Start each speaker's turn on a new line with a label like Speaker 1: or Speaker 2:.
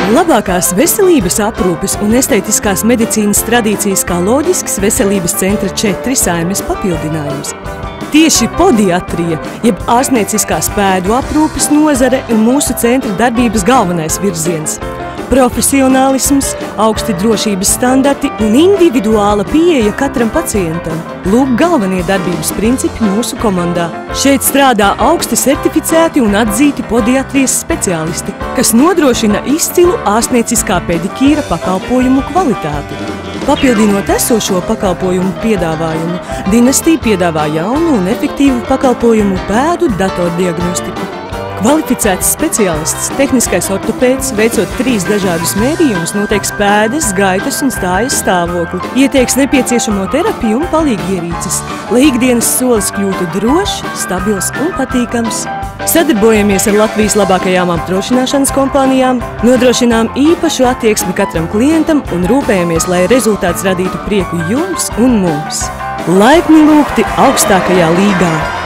Speaker 1: Labākās veselības aprūpes un estētiskās medicīnas tradīcijas kā loģisks veselības centra 4 Saimes papildinājums. Tieši podiatrija, jeb ārstnieciskās pēdu aprūpes nozare ir mūsu centra darbības galvenais virziens. Profesionālisms, augsti drošības standarti un individuāla pieeja katram pacientam. Lūk, galvenie darbības principi mūsu komandā. Šeit strādā augsti certificēti un atzīti podiatrijas speciālisti, kas nodrošina izcilu ārstnieciskā pedikīra pakalpojumu kvalitāti. Papildinot esošo pakalpojumu piedāvājumu, Dinastija piedāvā jaunu un efektīvu pakalpojumu pēdu datordiagnostiku. Kvalificēts speciālists, tehniskais ortopēds, veicot 3 dažādus mērījumus, noteiks pēdas, gaitas un stājas stāvokli, ieteiks nepieciešamo terapiju un palīgierīces, lai ikdienas solis kļūtu drošs, stabils un patīkams. Sadarbojamies ar Latvijas labākajām apdrošināšanas kompānijām, nodrošinām īpašu attieksmi katram klientam un rūpējamies, lai rezultāts radītu prieku jums un mums. Laipni lūgti augstākajā līgā!